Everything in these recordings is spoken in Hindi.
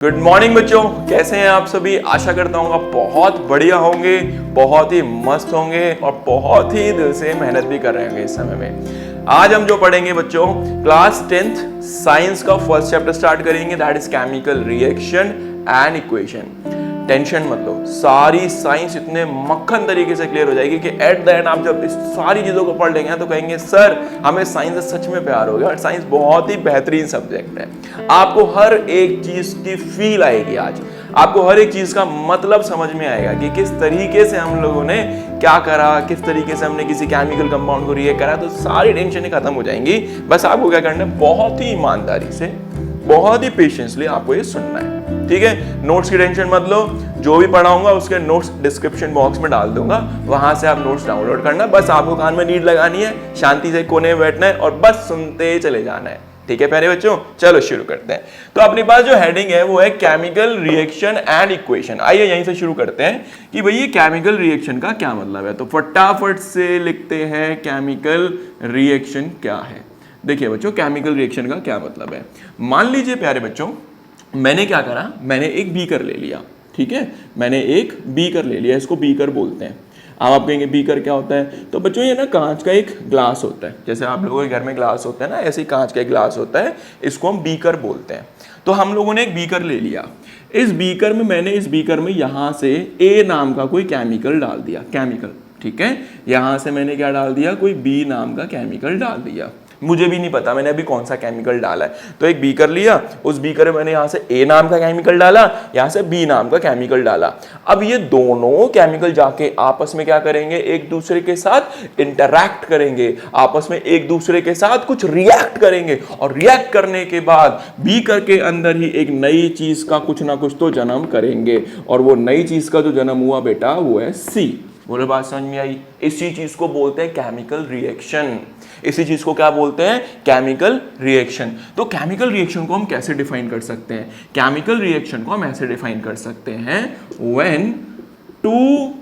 गुड मॉर्निंग बच्चों, कैसे हैं आप सभी। आशा करता हूँ आप बहुत बढ़िया होंगे, बहुत ही मस्त होंगे और बहुत ही दिल से मेहनत भी कर रहे होंगे इस समय में। आज हम जो पढ़ेंगे बच्चों, क्लास 10th साइंस का फर्स्ट चैप्टर स्टार्ट करेंगे, that is chemical reaction and equation. Tension मत लो, सारी साइंस इतने मक्खन तरीके से क्लियर हो जाएगी कि एट द एंड आप जब इस सारी चीजों को पढ़ लेंगे तो कहेंगे सर हमें साइंस से सच में प्यार हो गया। और साइंस बहुत ही बेहतरीन सब्जेक्ट है। आपको हर एक चीज की फील आएगी, आज आपको हर एक चीज का मतलब समझ में आएगा कि किस तरीके से हम लोगों ने क्या करा, किस तरीके से हमने किसी केमिकल कंपाउंड को रिएक्ट करा। तो सारी टेंशनें खत्म हो जाएंगी। बस आपको क्या करना है, बहुत ही ईमानदारी से, बहुत ही पेशेंसली आपको ये सुनना है, ठीक है। नोट्स की टेंशन मत लो, जो भी पढ़ाऊंगा उसके नोट्स डिस्क्रिप्शन बॉक्स में डाल दूंगा, वहां से आप नोट्स डाउनलोड करना। बस आपको कान में लीड लगानी है, शांति से कोने में बैठना है और बस सुनते चले जाना है, ठीक है प्यारे बच्चों। चलो शुरू करते हैं। तो अपने पास जो हेडिंग है वो है केमिकल रिएक्शन एंड इक्वेशन। आइए यहीं से शुरू करते हैं कि भाई ये केमिकल रिएक्शन का क्या मतलब है। तो फटाफट से लिखते हैं केमिकल रिएक्शन क्या है। देखिए बच्चों, केमिकल रिएक्शन का क्या मतलब है। मान लीजिए प्यारे बच्चों, मैंने क्या करा, मैंने एक बीकर ले लिया, ठीक है। मैंने एक बीकर ले लिया, इसको बीकर बोलते हैं। अब आप कहेंगे बीकर क्या होता है। तो बच्चों ये ना कांच का एक ग्लास होता है, जैसे आप लोगों के घर में ग्लास होता है ना, ऐसे ही कांच का एक ग्लास होता है, इसको हम बीकर बोलते हैं। तो हम लोगों ने एक बीकर ले लिया, इस बीकर में मैंने इस बीकर में यहाँ से ए नाम का कोई केमिकल डाल दिया, केमिकल, ठीक है। यहाँ से मैंने क्या डाल दिया, कोई बी नाम का केमिकल डाल दिया। मुझे भी नहीं पता मैंने अभी कौन सा केमिकल डाला है। तो एक बीकर लिया, उस बीकर में मैंने यहाँ से ए नाम का केमिकल डाला, यहाँ से बी नाम का केमिकल डाला। अब ये दोनों केमिकल जाके आपस में क्या करेंगे, एक दूसरे के साथ इंटरैक्ट करेंगे, आपस में एक दूसरे के साथ कुछ रिएक्ट करेंगे और रिएक्ट करने के बाद बीकर के अंदर ही एक नई चीज का कुछ ना कुछ तो जन्म करेंगे। और वो नई चीज का जो जन्म हुआ बेटा वो है सी। बोलो बात समझ में आई। इसी चीज को बोलते हैं केमिकल रिएक्शन। इसी चीज को क्या बोलते हैं, केमिकल रिएक्शन। तो केमिकल रिएक्शन को हम कैसे डिफाइन कर सकते हैं। केमिकल रिएक्शन को हम ऐसे डिफाइन कर सकते हैं, व्हेन टू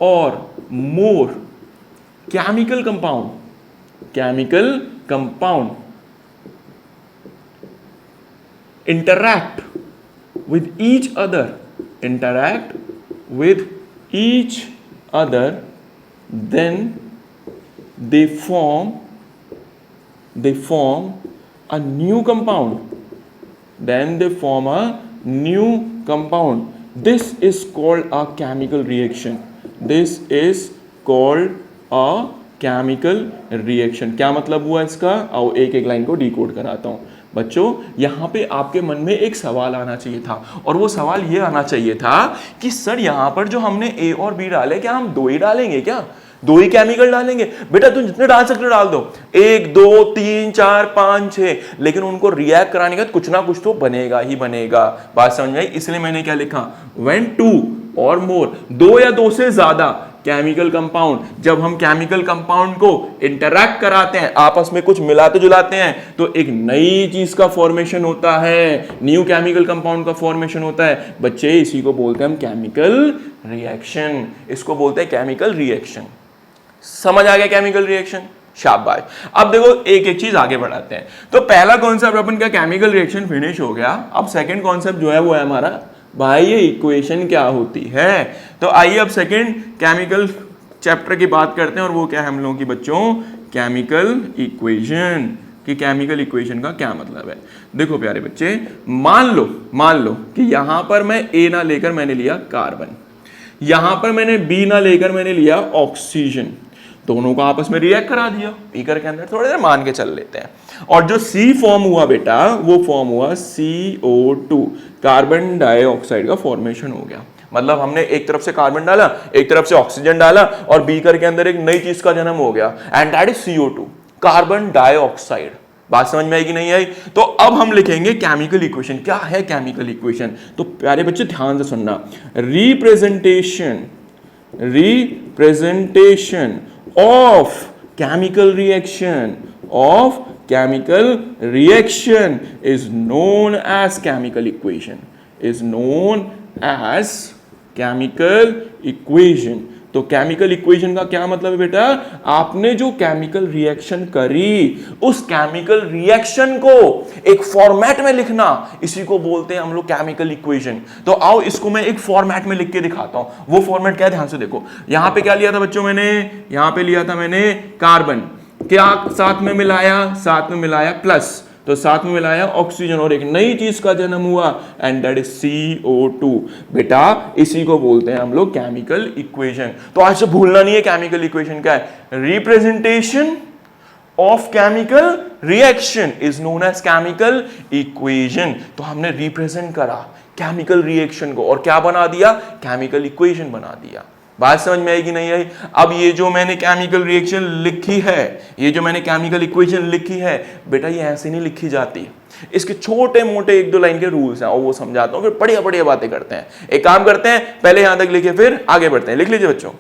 और more chemical compound interact with each other, then they form a new compound. This is called a chemical reaction. क्या मतलब हुआ इसका, आओ एक एक लाइन को डिकोड कराता हूं बच्चों। यहां पे आपके मन में एक सवाल आना चाहिए था, और वो सवाल ये आना चाहिए था कि सर यहां पर जो हमने ए और बी डाले, क्या हम दो ही डालेंगे, क्या दो ही केमिकल डालेंगे। बेटा तुम जितने डाल सकते डाल दो, 1 2 3 4 5 6, लेकिन उनको रिएक्ट कराने का कुछ ना कुछ तो बनेगा ही बनेगा। बात समझ में आई। इसलिए मैंने क्या लिखा, व्हेन टू और मोर, दो या दो से ज्यादा केमिकल कंपाउंड, जब हम केमिकल कंपाउंड को इंटरैक्ट कराते हैं, आपस में कुछ मिलाते जुलाते हैं, तो एक नई चीज का फॉर्मेशन होता है, न्यू केमिकल कंपाउंड का फॉर्मेशन होता है बच्चे। इसी को बोलते हैं हम केमिकल रिएक्शन। इसको बोलते हैं केमिकल रिएक्शन। समझ आ गया केमिकल रिएक्शन, शाबाश। अब देखो एक एक चीज आगे बढ़ाते हैं। तो पहला कॉन्सेप्ट अपन का केमिकल रिएक्शन फिनिश हो गया। अब सेकंड कॉन्सेप्ट जो है वो है हमारा, भाई ये इक्वेशन क्या होती है। तो आइए अब सेकंड केमिकल चैप्टर की बात करते हैं, और वो क्या है हम लोगों की बच्चों, केमिकल इक्वेशन। कि केमिकल इक्वेशन का क्या मतलब है। देखो प्यारे बच्चे, मान लो कि यहां पर मैं ए ना लेकर मैंने लिया कार्बन, यहां पर मैंने बी ना लेकर मैंने लिया ऑक्सीजन, दोनों को आपस में रिएक्ट करा दिया बीकर के अंदर। थोड़ी देर मान के चल लेते हैं। और जो सी फॉर्म हुआ बेटा, वो फॉर्म हुआ CO2, कार्बन डाइऑक्साइड का फॉर्मेशन हो गया। मतलब हमने एक तरफ से कार्बन डाला, एक तरफ से ऑक्सीजन डाला, और बीकर के अंदर एक नई चीज का जन्म हो गया, and that is CO2, carbon dioxide. बात समझ में आई कि नहीं आई। तो अब हम लिखेंगे केमिकल इक्वेशन। क्या है केमिकल इक्वेशन, तो प्यारे बच्चे ध्यान से सुनना। Representation of chemical reaction is known as chemical equation, तो केमिकल इक्वेशन का क्या मतलब है बेटा, आपने जो केमिकल रिएक्शन करी उस केमिकल रिएक्शन को एक फॉर्मेट में लिखना, इसी को बोलते हैं हम लोग केमिकल इक्वेशन। तो आओ इसको मैं एक फॉर्मेट में लिख के दिखाता हूं। वो फॉर्मेट क्या है, ध्यान से देखो। यहां पे क्या लिया था बच्चों मैंने, यहां पे लिया था मैंने कार्बन, क्या साथ में मिलाया प्लस, तो साथ में मिलाया ऑक्सीजन और एक नई चीज का जन्म हुआ एंड दैट इज CO2। बेटा इसी को बोलते हैं हम लोग केमिकल इक्वेशन। तो आज से भूलना नहीं है केमिकल इक्वेशन क्या है, representation of chemical reaction is known as chemical equation. तो हमने रिप्रेजेंट करा केमिकल रिएक्शन को और क्या बना दिया, केमिकल इक्वेशन बना दिया। बात समझ में आई कि नहीं आई? अब ये जो मैंने केमिकल रिएक्शन लिखी है, ये जो मैंने केमिकल इक्वेशन लिखी है, बेटा ये ऐसे नहीं लिखी जाती, इसके छोटे मोटे एक दो लाइन के रूल्स हैं और वो समझाता हूं, फिर बढ़िया बढ़िया बातें करते हैं। एक काम करते हैं, पहले यहां तक लिखे फिर आगे बढ़ते हैं। लिख लीजिए बच्चों,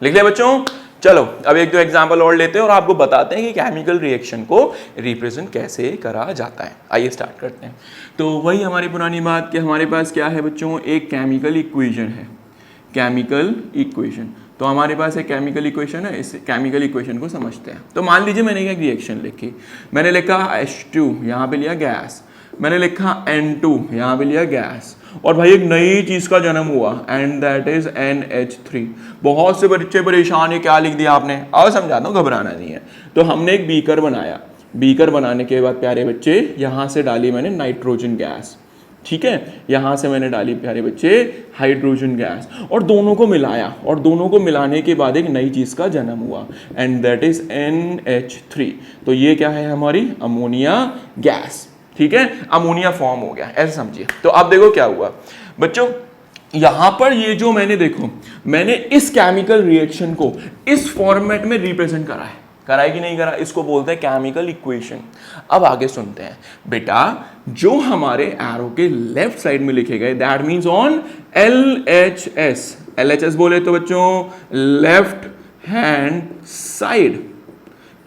लिख लिया बच्चों। चलो अब एक दो एग्जाम्पल और लेते हैं और आपको बताते हैं कि केमिकल रिएक्शन को रिप्रेजेंट कैसे करा जाता है। आइए स्टार्ट करते हैं। तो वही हमारी पुरानी बात कि हमारे पास क्या है बच्चों, एक केमिकल इक्वेशन है, केमिकल इक्वेशन। तो हमारे पास एक केमिकल इक्वेशन है, इस केमिकल इक्वेशन को समझते हैं। तो मान लीजिए मैंने एक रिएक्शन लिखी, मैंने लिखा H2, यहाँ पे लिया गैस, मैंने लिखा N2, यहाँ पे लिया गैस, और भाई एक नई चीज का जन्म हुआ एंड दैट इज NH3। बहुत से बच्चे परेशान है, क्या लिख दिया आपने, आओ समझाता हूँ, घबराना नहीं है। तो हमने एक बीकर बनाया, बीकर बनाने के बाद प्यारे बच्चे यहाँ से डाली मैंने नाइट्रोजन गैस, ठीक है, यहां से मैंने डाली प्यारे बच्चे हाइड्रोजन गैस, और दोनों को मिलाया, और दोनों को मिलाने के बाद एक नई चीज का जन्म हुआ एंड दैट इज NH3। तो ये क्या है, हमारी अमोनिया गैस, ठीक है, अमोनिया फॉर्म हो गया, ऐसे समझिए। तो अब देखो क्या हुआ बच्चों, यहां पर ये जो मैंने देखो, मैंने इस केमिकल रिएक्शन को इस फॉर्मेट में रिप्रेजेंट करा है, करा है कि नहीं करा, इसको बोलते हैं केमिकल इक्वेशन। अब आगे सुनते हैं बेटा, जो हमारे एरो के लेफ्ट साइड में लिखे गए that means on LHS, LHS बोले तो बच्चों लेफ्ट हैंड साइड,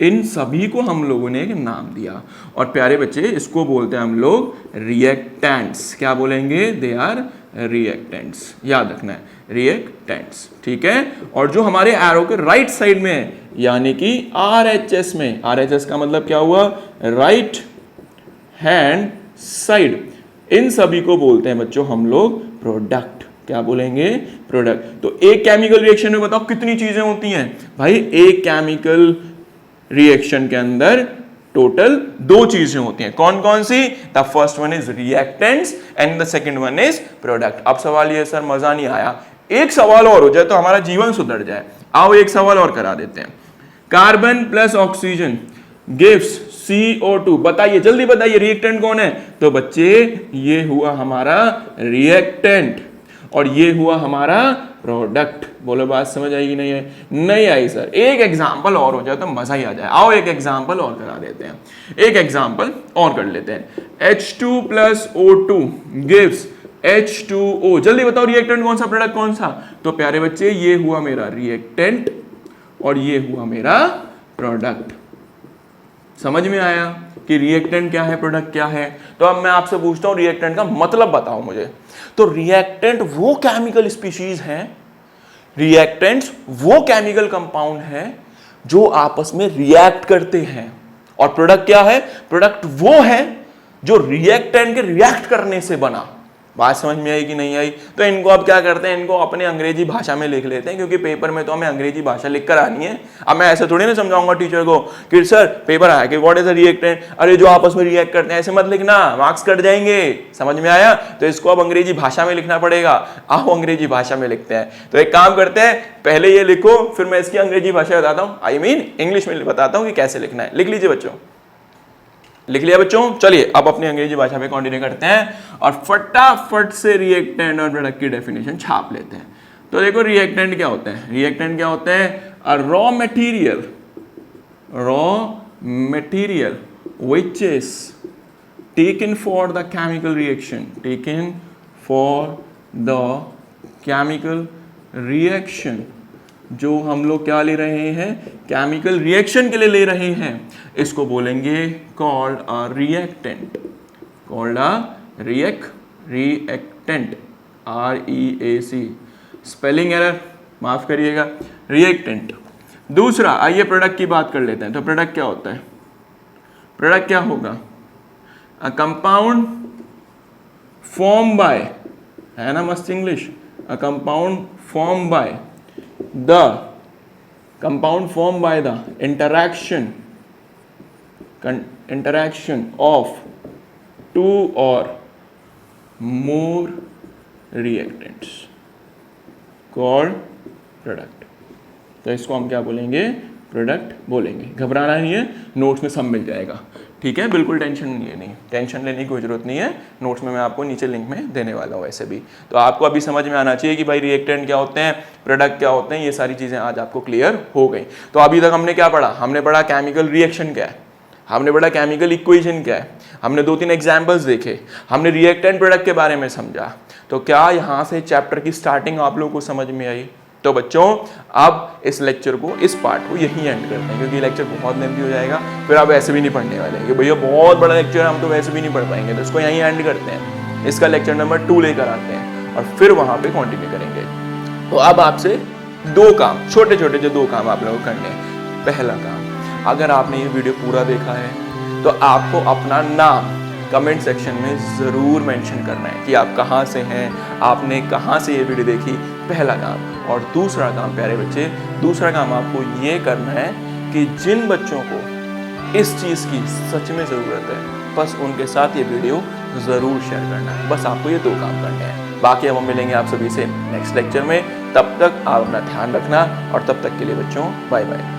इन सभी को हम लोगों ने एक नाम दिया और प्यारे बच्चे इसको बोलते हैं हम लोग रिएक्टेंट्स। क्या बोलेंगे, दे आर रिएक्टेंट्स, याद रखना है, रिएक्टेंट्स, ठीक है। और जो हमारे एरो के राइट साइड में है यानी कि RHS में, RHS का मतलब क्या हुआ, राइट हैंड साइड, इन सभी को बोलते हैं बच्चों हम लोग प्रोडक्ट। क्या बोलेंगे, प्रोडक्ट। तो एक केमिकल रिएक्शन में बताओ कितनी चीजें होती हैं भाई, एक केमिकल रिएक्शन के अंदर टोटल दो चीजें होती हैं, कौन कौन सी, the first one is reactants and the second one is product. अब सवाल ये सर मजा नहीं आया, एक सवाल और हो जाए तो हमारा जीवन सुधर जाए। आओ एक सवाल और करा देते हैं, carbon plus oxygen gives CO2, बताइए जल्दी बताइए रिएक्टेंट कौन है, तो बच्चे ये हुआ हमारा रिएक्टेंट और ये हुआ हमारा प्रोडक्ट। बोलो बात समझ आएगी नहीं है, नहीं आई सर, एक एग्जांपल और हो जाए तो मजा ही आ जाए। आओ एक एग्जांपल और करा देते हैं, एक एग्जांपल और कर लेते हैं। H2 plus O2 gives H2O, जल्दी बताओ रिएक्टेंट कौन सा, प्रोडक्ट कौन सा, तो प्यारे बच्चे ये हुआ मेरा रिएक्टेंट और ये हुआ मेरा प्रोडक्ट। समझ में आया कि रिएक्टेंट क्या है, प्रोडक्ट क्या है। तो अब मैं आपसे पूछता हूं रिएक्टेंट का मतलब बताओ मुझे। तो रिएक्टेंट वो केमिकल स्पीशीज हैं, रिएक्टेंट्स वो केमिकल कंपाउंड है जो आपस में रिएक्ट करते हैं, और प्रोडक्ट क्या है, प्रोडक्ट वो है जो रिएक्टेंट के रिएक्ट करने से बना। बात समझ में आई कि नहीं आई? तो इनको अब क्या करते हैं, इनको अपने अंग्रेजी भाषा में लिख लेते हैं, क्योंकि पेपर में तो हमें अंग्रेजी भाषा लिख कर आनी है। अब मैं ऐसे थोड़ी ना समझाऊंगा टीचर को कि सर पेपर आया कि व्हाट इज अ रिएक्टेंट, अरे जो आपस में रिएक्ट करते हैं, ऐसे मत लिखना, मार्क्स कट जाएंगे। समझ में आया? तो इसको अब अंग्रेजी भाषा में लिखना पड़ेगा। आओ अंग्रेजी भाषा में लिखते हैं। तो एक काम करते हैं, पहले ये लिखो, फिर मैं इसकी अंग्रेजी भाषा बताता हूँ, आई मीन इंग्लिश में बताता हूँ कि कैसे लिखना है। लिख लीजिए बच्चों, लिख लिया बच्चों? चलिए अब अपनी अंग्रेजी भाषा में कंटिन्यू करते हैं और फटाफट से रिएक्टेंट और प्रोडक्ट की डेफिनेशन छाप लेते हैं। तो देखो रिएक्टेंट क्या होते हैं, रिएक्टेंट क्या होते हैं, a raw material which is taken for the chemical reaction, जो हम लोग क्या ले रहे हैं, केमिकल रिएक्शन के लिए ले रहे हैं, इसको बोलेंगे called a reactant, called a reactant, REAC। Spelling error, माफ करिएगा, रिएक्टेंट। दूसरा आइए प्रोडक्ट की बात कर लेते हैं। तो प्रोडक्ट क्या होता है? प्रोडक्ट क्या होगा? अ कंपाउंड फॉर्म बाय, है ना मस्त English, a compound form by the interaction of two or more reactants called product। तो इसको हम क्या बोलेंगे? प्रोडक्ट बोलेंगे। घबराना नहीं है, नोट्स में सब मिल जाएगा, ठीक है, बिल्कुल टेंशन नहीं, टेंशन लेने की कोई जरूरत नहीं है। नोट्स में मैं आपको नीचे लिंक में देने वाला हूँ। वैसे भी तो आपको अभी समझ में आना चाहिए कि भाई रिएक्टेंट क्या होते हैं, प्रोडक्ट क्या होते हैं, ये सारी चीज़ें आज आपको क्लियर हो गई। तो अभी तक हमने क्या पढ़ा? हमने पढ़ा केमिकल रिएक्शन क्या है, हमने पढ़ा केमिकल इक्वेशन क्या है, हमने 2-3 एग्जाम्पल्स देखे, हमने रिएक्टेंट प्रोडक्ट के बारे में समझा। तो क्या यहाँ से चैप्टर की स्टार्टिंग आप लोगों को समझ में आई? तो बच्चों अब इस लेक्चर को, इस पार्ट को यहीं एंड करते हैं, क्योंकि लेक्चर बहुत लेंथी हो जाएगा, फिर आप वैसे भी नहीं पढ़ने वाले कि भैया बहुत बड़ा लेक्चर है, हम तो वैसे भी नहीं पढ़ पाएंगे। तो इसको यहीं एंड करते हैं, इसका लेक्चर नंबर 2 लेकर आते हैं और फिर वहां पे कंटिन्यू करेंगे। तो अब आपसे 2 काम, छोटे छोटे जो 2 काम आप लोगों को करने हैं। पहला काम, अगर आपने ये वीडियो पूरा देखा है तो आपको अपना नाम कमेंट सेक्शन में ज़रूर मेंशन करना है कि आप कहाँ से हैं, आपने कहाँ से ये वीडियो देखी, पहला काम। और दूसरा काम प्यारे बच्चे, दूसरा काम आपको ये करना है कि जिन बच्चों को इस चीज़ की सच में ज़रूरत है, बस उनके साथ ये वीडियो ज़रूर शेयर करना है। बस आपको ये 2 काम करने हैं। बाकी अब हम मिलेंगे आप सभी से नेक्स्ट लेक्चर में। तब तक आप अपना ध्यान रखना और तब तक के लिए बच्चों बाय बाय।